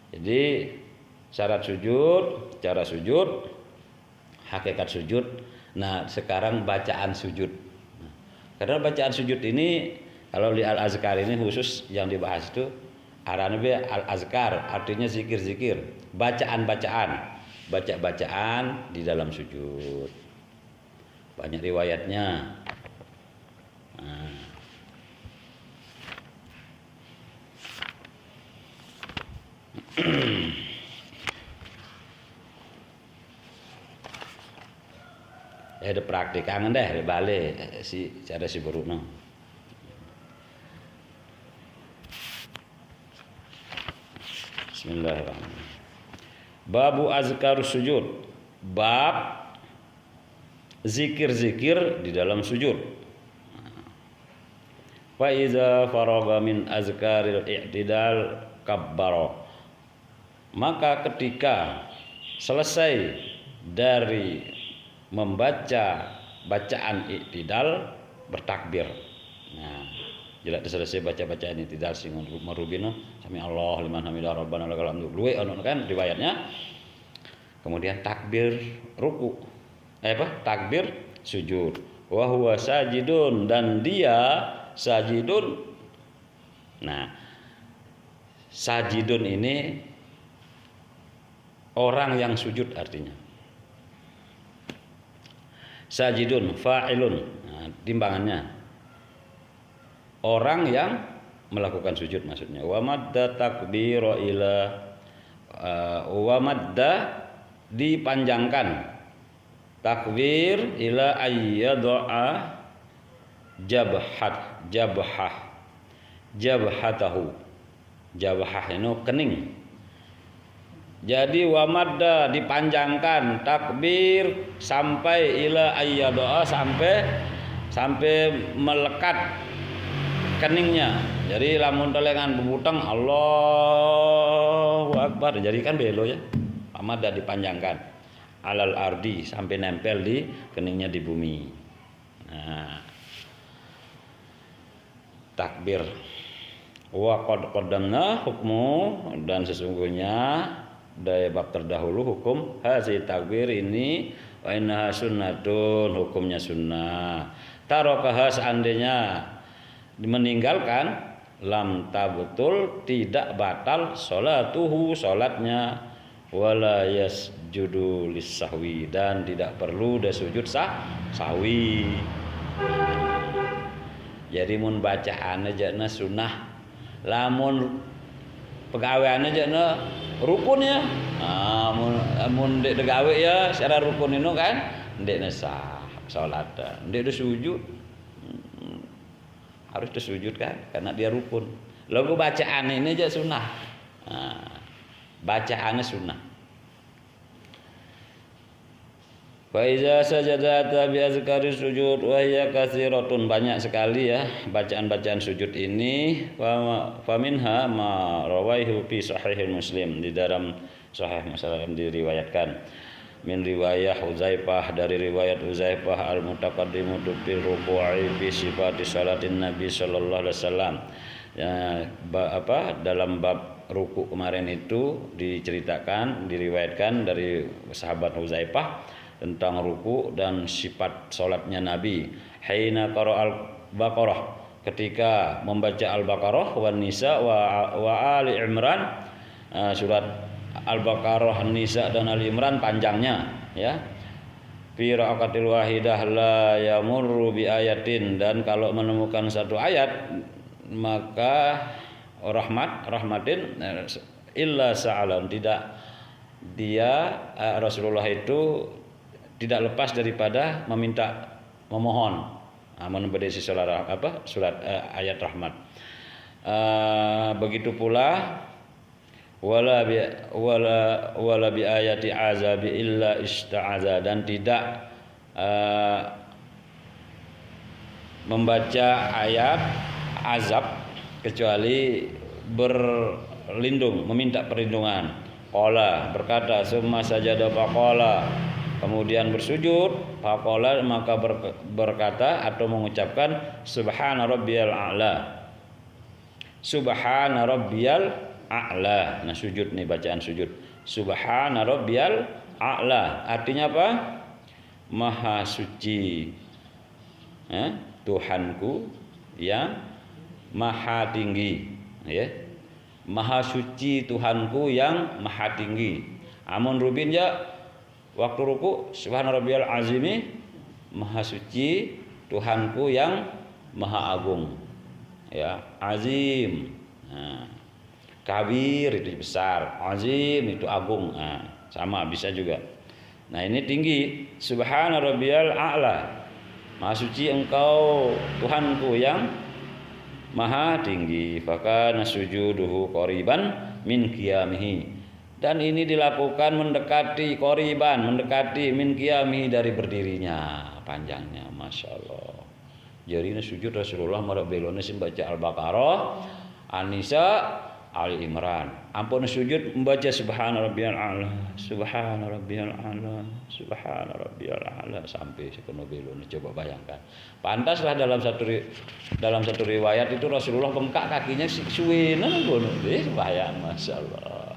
Jadi syarat sujud, cara sujud, hakikat sujud. Nah, sekarang bacaan sujud. Nah, karena bacaan sujud ini kalau di Al-Azkar ini khusus yang dibahas itu arane Al-Azkar, artinya zikir-zikir, bacaan-bacaan, baca-bacaan di dalam sujud. Banyak riwayatnya. Nah. Ada praktikan deh balik si cara si burukno. Bismillahirrahmanirrahim. Babu azkar sujud. Bab zikir-zikir di dalam sujud. Fa iza faragha min azkaril i'tidal kabbara. Maka ketika selesai dari membaca bacaan i'tidal bertakbir. Nah, jelas selesai baca bacaan i'tidal sing merubina sami Allah liman hamidah rabbana lakal hamdu. Luwe ono kan riwayatnya. Kemudian takbir ruku. Takbir sujud. Wa huwa sajidun dan dia sajidun. Nah, sajidun ini orang yang sujud artinya. Sajidun fa'ilun. Nah, timbangannya orang yang melakukan sujud maksudnya. Wa madda takbira ila wa madda dipanjangkan takbir ila ayyadha jabhatahu. Jabhah itu kening. Jadi wa madda dipanjangkan takbir sampai ila ayyadha sampai melekat keningnya. Jadi lamun telengan bebutang Allahu Akbar, jadi kan belo ya. Madda dipanjangkan alal ardi sampai nempel di keningnya di bumi. Nah, takbir wa qad qaddamna hukmu dan sesungguhnya dari bab terdahulu hukum hazi takbir ini wa innaha sunnatun, hukumnya sunnah. Tarakaha seandainya meninggalkan lam tabutul tidak batal salatuhu salatnya wala yasjudu lis-sahwi dan tidak perlu ada sujud sahwi. Jadi mun bacaan aja na sunnah, lamun pegawean aja na rukun ya. Mun dek gawe ya secara rukun itu kan ndek na sah salat, ndek sujud. Harus sujud kan karena dia rukun. Lalu bacaan ini aja sunnah. Bacaannya sunnah. Fa iza sajadata bi azkari sujud wa hiya katsiratun, banyak sekali ya bacaan-bacaan sujud ini. Fa minha ma rawaihu fi sahih Muslim, di dalam sahih Muslim diriwayatkan min riwayah Uzaifah, dari riwayat Uzaifah al-mutaqaddimu bil ruku'i fi sifati salatin Nabi sallallahu alaihi wasallam. Ya, dalam bab ruku kemarin itu diceritakan, diriwayatkan dari sahabat Huzaifah tentang ruku dan sifat salatnya Nabi. Haina qara'al Baqarah, ketika membaca Al-Baqarah wan Nisa wa Ali Imran, surat Al-Baqarah, Nisa dan Ali Imran panjangnya ya. Fi ra'akatil wahidah la yamurru bi ayatin, dan kalau menemukan satu ayat maka rahmatin illa sa'alan, tidak dia Rasulullah itu tidak lepas daripada memohon menembadasi surat ayat rahmat. Begitu pula wala bi ayati azabi illa ista'aza, dan tidak membaca ayat azab kecuali berlindung, meminta perlindungan. Qala, berkata, summa sajada faqala, kemudian bersujud, faqala, maka berkata atau mengucapkan subhana rabbiyal a'la. Subhana rabbiyal a'la. Nah, sujud nih, bacaan sujud. Subhana rabbiyal a'la. Artinya apa? Maha suci Tuhanku yang maha tinggi, ya. Maha suci Tuhanku yang maha tinggi. Amun rubin ya waktu ruku subhana rabbiyal azimi, maha suci Tuhanku yang maha agung. Ya, azim. Nah, kabir itu besar, azim itu agung. Nah, sama bisa juga. Nah, ini tinggi. Subhana rabbiyal a'la. Maha suci engkau Tuhanku yang maha tinggi. Fakana sujuduhu qoriban min qiyamihi. Dan ini dilakukan mendekati qoriban, mendekati min qiyamihi dari berdirinya, panjangnya, masya Allah. Jadi ini sujud Rasulullah marah belone baca Al-Baqarah, An-Nisa, Ali Imran. Ampun sujud membaca subhana rabbiyal a'la, subhana rabbiyal a'la, subhana rabbiyal a'la sampai sepenuh belon. Coba bayangkan. Pantaslah dalam satu riwayat itu Rasulullah bengkak kakinya suwenan ngono. Bayang masyaallah.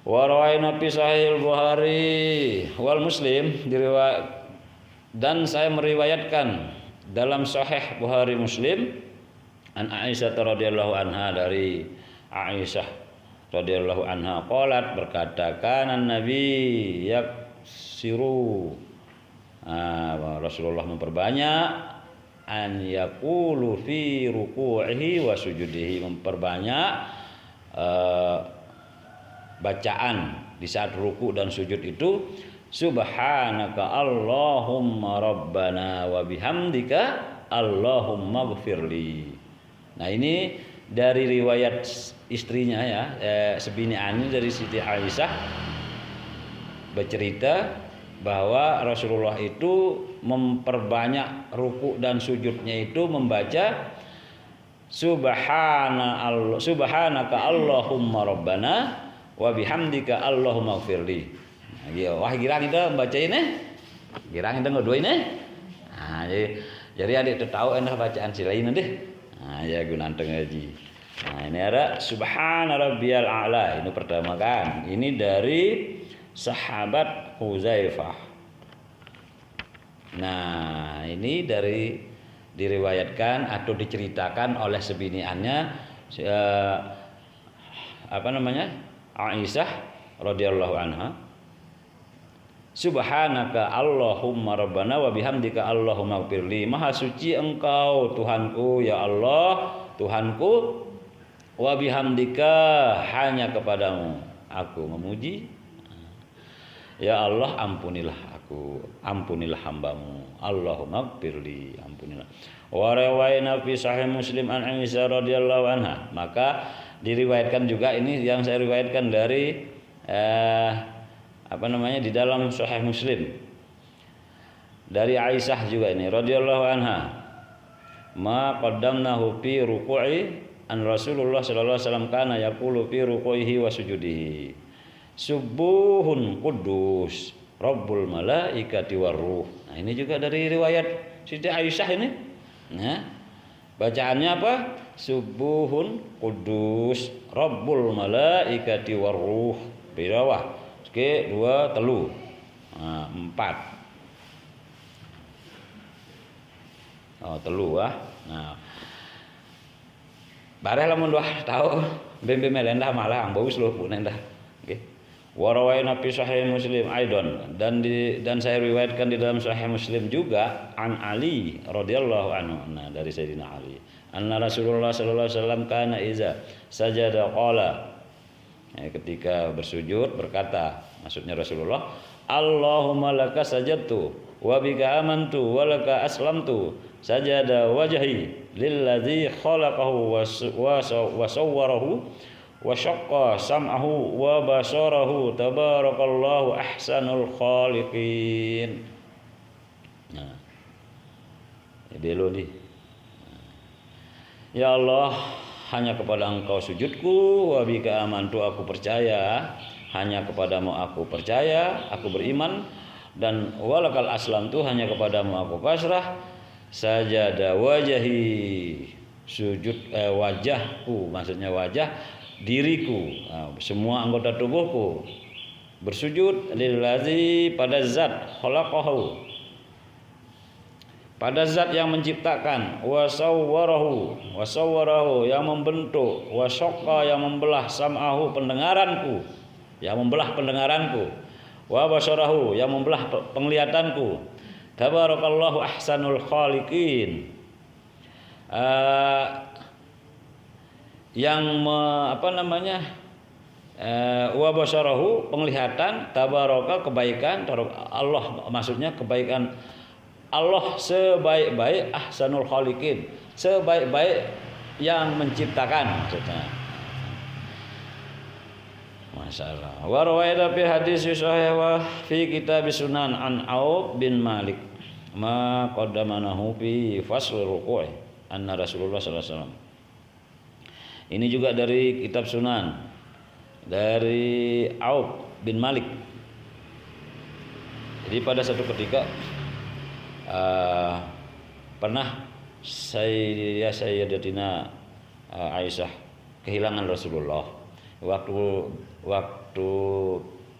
Wa rawaina fi sahih Bukhari wal Muslim diriwayat, dan saya meriwayatkan dalam sahih Bukhari Muslim an Aisyah radhiyallahu anha, dari Aisyah radhiyallahu anha qalat, berkata kana Nabi yaksiru, Rasulullah memperbanyak an yaqulu fi ruku'ihi wa sujudihi, memperbanyak bacaan di saat ruku dan sujud itu subhanaka Allahumma rabbana wa bihamdika Allahumma ghfirli. Nah, ini dari riwayat istrinya ya, sebini Ani dari Siti Aisyah bercerita bahwa Rasulullah itu memperbanyak ruku dan sujudnya itu membaca subhanaka Allahumma rabbana wa bihamdika Allahumma ghfirli. Nah, gitu. Wah, girang itu membaca ini. Girang itu ngedoin ini. Nah, jadi adik itu tahu enak bacaan si lain deh. Nah, ya gunaan ngaji. Nah, ini ada subhana rabbiyal a'la. Ini pertama kan. Ini dari sahabat Huzaifah. Nah, ini dari diriwayatkan atau diceritakan oleh sebiniannya Aisyah radhiyallahu anha. Subhanaka Allahumma rabbana wa bihamdika Allahumma ghfirli. Maha suci engkau Tuhanku ya Allah, Tuhanku, wa bihamdika, hanya kepadamu aku memuji. Ya Allah, ampunilah aku, ampunilah hambamu. Allahumma ghfirli, ampunilah. Wa rawaina fi sahih Muslim an Aisyah radhiyallahu anha. Maka diriwayatkan juga, ini yang saya riwayatkan dari di dalam Sahih Muslim dari Aisyah juga ini radhiyallahu anha, ma qaddamnahu fi ruku'i an Rasulullah sallallahu alaihi wasallam kana yaqulu fi ruku'ihi wa sujudihi subuhun quddus rabbul malaikati waruh. Nah, ini juga dari riwayat Siti Aisyah ini. Nah, bacaannya apa? Subuhun quddus rabbul malaikati waruh. Birawah. Oke, 2 telu. Nah, 4. Oh, telu ah. Nah. Bareh lamun 2 tahu bembe melendah malah bagus loh pun endah. Oke. Wa rawaina fi sahih Muslim aidon, dan saya riwayatkan di dalam sahih Muslim juga an Ali radhiyallahu anhu. Nah, dari Sayyidina Ali. Anna Rasulullah sallallahu alaihi wasallam kana iza sajada qala, ketika bersujud berkata, maksudnya Rasulullah, Allahumma laka sajadtu wa bika amantu wa laka aslamtu sajada wajhi lilladzi khalaqahu wa sawwarahu wa syaqqa sam'ahu wa basarahu tabarakallahu ahsanul khaliqin. Nah, ya Allah, hanya kepada Engkau sujudku, wa bika amantu, aku percaya, hanya kepadamu aku percaya, aku beriman, dan walakal aslamtu, hanya kepadamu aku pasrah, sajada wajahi, sujud wajahku, maksudnya wajah diriku, semua anggota tubuhku bersujud lillazi pada zat khalaqahu, pada zat yang menciptakan, wasawwarahu yang membentuk, wasyaqqa yang membelah, sam'ahu pendengaranku, yang membelah pendengaranku, wa basarahu yang membelah penglihatanku. Tabarakallahu ahsanul khaliqin. Wa basarahu penglihatan, tabaraka kebaikan, Allah maksudnya kebaikan Allah sebaik-baik, ahsanul khaliqin sebaik-baik yang menciptakan maksudnya. Masyaallah. Wa rawaita fi hadis sahih wa fi kitab sunan an Auf bin Malik ma qaddamanahu fi fasl ruku' anna Rasulullah sallallahu alaihi wasallam. Ini juga dari kitab Sunan dari Auf bin Malik. Jadi pada satu ketika pernah Sayyidatina Aisyah kehilangan Rasulullah waktu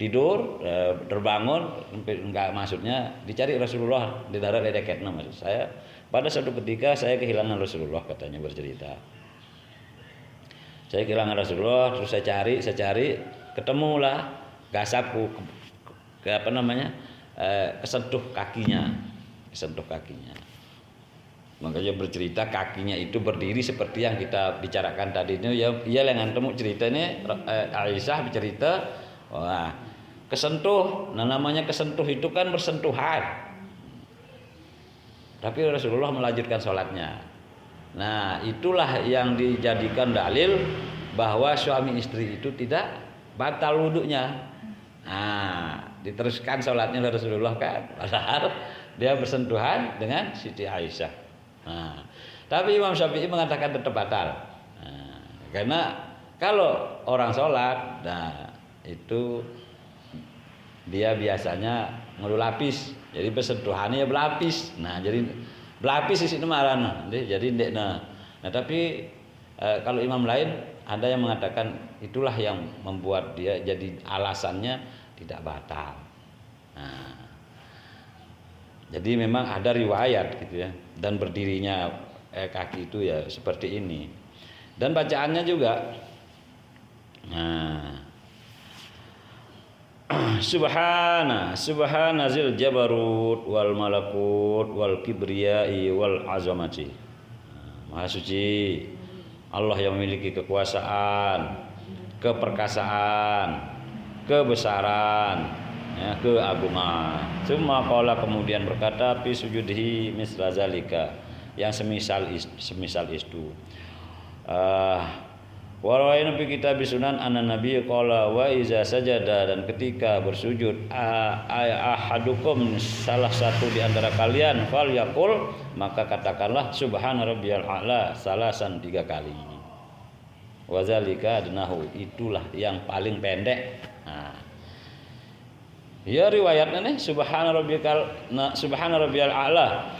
tidur, terbangun, enggak, maksudnya dicari Rasulullah di daerah deketnya. Maksud saya pada suatu ketika saya kehilangan Rasulullah, katanya bercerita. Saya kehilangan Rasulullah, terus saya cari, ketemulah gasapku kesentuh kakinya. Makanya bercerita kakinya itu berdiri seperti yang kita bicarakan tadi ini. Ya lengan temu ceritanya Aisyah bercerita, wah, kesentuh. Nah, namanya kesentuh itu kan bersentuhan. Tapi Rasulullah melanjutkan sholatnya. Nah, itulah yang dijadikan dalil bahwa suami istri itu tidak batal wudunya. Nah, diteruskan sholatnya oleh Rasulullah kan, padahal dia bersentuhan dengan Siti Aisyah. Nah, tapi Imam Syafi'i mengatakan tetap batal. Nah, karena kalau orang sholat, nah itu dia biasanya ngelulapis, jadi bersentuhannya berlapis. Nah, jadi berlapis di sini marana. Jadi nah tapi kalau imam lain ada yang mengatakan itulah yang membuat dia jadi alasannya tidak batal. Nah, jadi memang ada riwayat gitu ya, dan berdirinya kaki itu ya seperti ini. Dan bacaannya juga, nah, Subhana zil jabarut wal malakut wal kibriyai wal azamati. Maha suci Allah yang memiliki kekuasaan, keperkasaan, kebesaran, ya, keagungan. Cuma qala kemudian berkata fi sujudihi misla zalika, yang semisal itu. Wa rawaina fi kitab sunan anna nabiy qala wa iza sajada, dan ketika bersujud ahadukum salah satu di antara kalian fal yaqul, maka katakanlah subhana rabbiyal a'la salasan 3 kali. Wa zalika adnahu, itulah yang paling pendek. Nah, ya riwayatnya nih subhana rabbiyal a'la.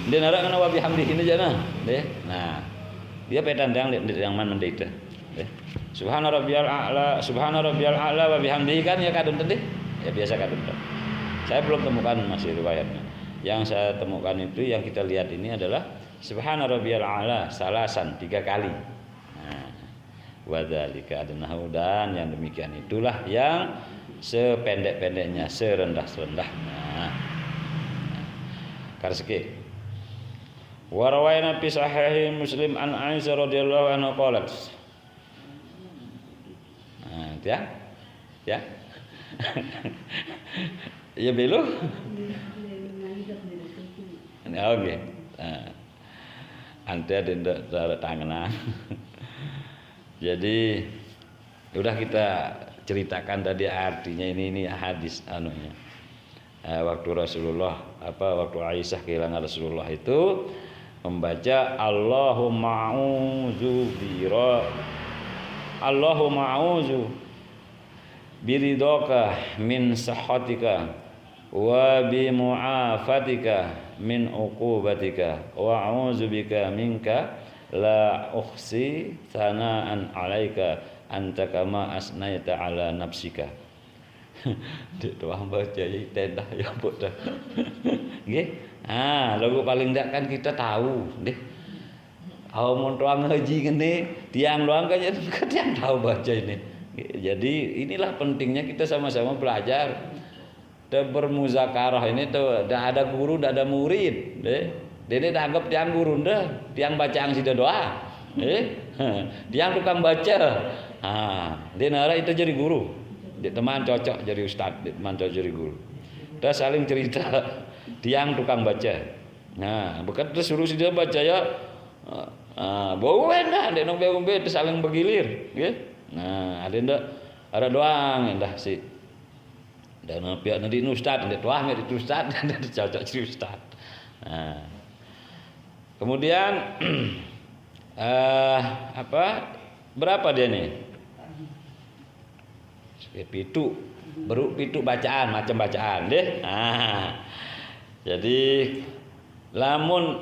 Dia nara kana wa bihamdihi ini jana deh. Nah, dia petandang yang man mendeita. Subhana rabbiyal a'la wa bihamdihi kan ya kadun tadi. Ya biasa kadun. Saya belum temukan masih riwayatnya. Yang saya temukan itu yang kita lihat ini adalah subhana rabbiyal a'la salasan 3 kali. Nah, wa dzalika adnahu, dan yang demikian itulah yang sependek-pendeknya, serendah-rendahnya. Karseke wa rawaina fi sahih Muslim an Aisyah radhiyallahu anha qalat. Nah, ya. Ya belo. Nah, oke. Ante ada tangan. Jadi udah kita ceritakan tadi artinya ini hadis anunya. Waktu waktu Aisyah kehilangan Rasulullah itu membaca Allahumma a'udzu biridhaka min sahhatika wa bi mu'afatika min uqubatika wa a'udzu bika minka la uhsi sana'an 'alaika anta kama asnaita 'ala nafsika. Dek doa baca tendah ya mbok dah. Nggih. Lagu paling ndak kan kita tahu, nggih. Mun tuang haji ngene, tiang doang kan yang tahu baca ini. Jadi inilah pentingnya kita sama-sama belajar. Bermuzakarah ini tuh dah ada guru, dah ada murid, deh. Dene dah anggap tiang guru dah, tiang bacaan sida doa. Tiang tukang baca. Dia nara itu jadi guru. Dia teman cocok jadi ustad, dia teman cocok jadi guru. Dah saling cerita. Tiang tukang baca. Bukan terus suruh sida baca ya. Bawen dah, dia nombe-nombe saling bergilir, nggih. Ada ndak ada doang dah si. Dan pihak nanti ustad, nanti tuah nanti ustad, nanti cocok jadi ustad. Kemudian berapa dia nih? Pitu, pitu bacaan, macam bacaan deh. Jadi lamun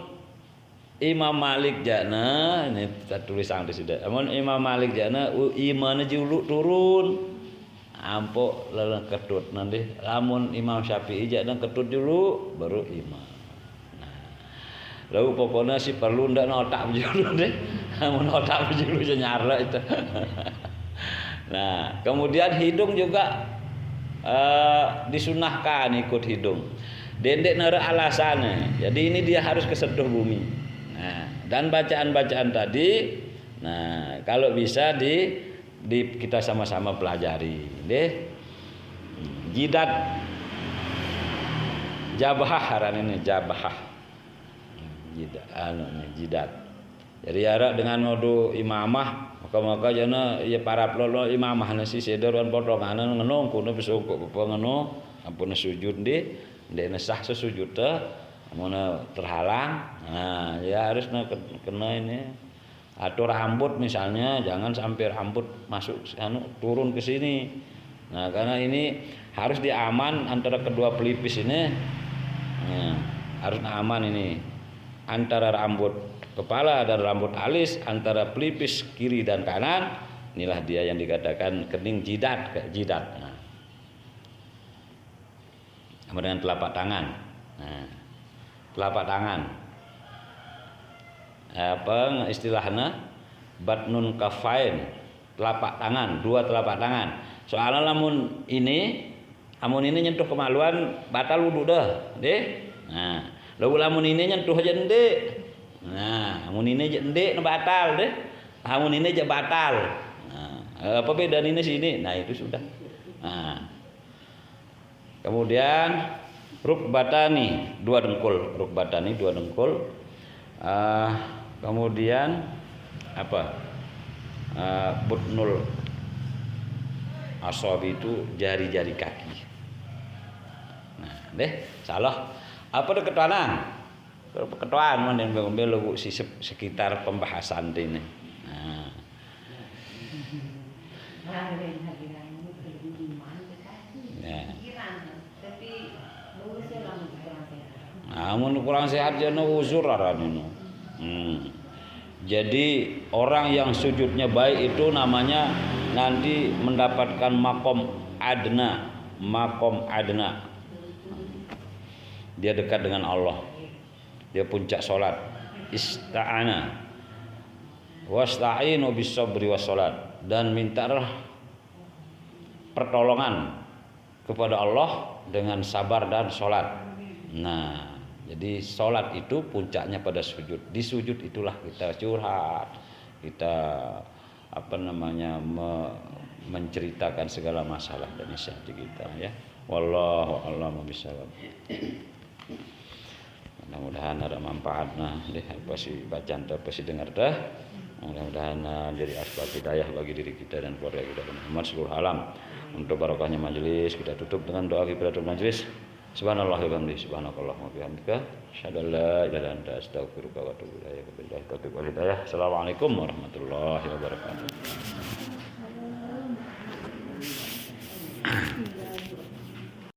Imam Malik jana, ini kita tulis di sini. Lamun Imam Malik jana, imannya juluk turun. Ampok lalang ketut nanti. Lamun Imam Syafi'i jana ketut dulu, baru imam. Lalu pokoknya si perlu ndak notak dulu deh. Lamun notak dulu nyarla itu. Kemudian hidung juga disunahkan ikut hidung. Dendek nara alasannya. Jadi ini dia harus kesentuh bumi. Dan bacaan-bacaan tadi, kalau bisa kita sama-sama pelajari, deh. Jidat, jabahah haran ini jabahah. Jidat. Jadi ara dengan modu imamah, maka jana ya para pelolo imamah nasi sederan potongan ngenong kuno besok ngono ampun sujud di sah sesujud teh mun terhalang. Ya harus kena ini. Atau rambut misalnya jangan sampai rambut masuk turun ke sini. Karena ini harus diaman antara kedua pelipis ini. Harus aman ini antara rambut kepala dan rambut alis, antara pelipis kiri dan kanan. Inilah dia yang dikatakan kening jidat. Kemudian telapak tangan. Telapak tangan. Apa istilahnya batnun kafain, telapak tangan, dua telapak tangan. Soalnya lamun ini nyentuh kemaluan batal wudu dah, deh. Lalu lamun ini nyentuh aja ndek. Lamun ini aja ndek batal deh. Lamun ini aja batal. Apa bedanya ini sini? Itu sudah. Kemudian rukbatani, dua dengkul, dua dengkul. Kemudian butnul asabi itu jari-jari kaki. Salah. Apa itu ketuanan? Ketuaan mana yang belok sekitar pembahasan ini. Namun kurang sehat jana uzur arane. Jadi orang yang sujudnya baik itu namanya nanti mendapatkan makom adna. Dia dekat dengan Allah. Dia puncak salat. Ista'ana wasta'inu bis-sabri was-salat, dan mintalah pertolongan kepada Allah dengan sabar dan salat. Jadi sholat itu puncaknya pada sujud. Di sujud itulah kita curhat, kita menceritakan segala masalah dan isi hati kita, ya. Wallahu a'lam bishawab. Mudah-mudahan ada manfaatnya apa sih bacaan apa sih dengar dah. Mudah-mudahan jadi asbab hidayah bagi diri kita dan keluarga kita dan umat seluruh alam. Untuk barokahnya majelis kita tutup dengan doa kifaratul majelis. Subhanallah wa bihamdihi subhanakallahumma wa bihamdika asyhadu an la ilaha illa anta astaghfiruka wa atubu ilaik. Wabillahi taufiq wal hidayah. Assalamualaikum warahmatullahi wabarakatuh.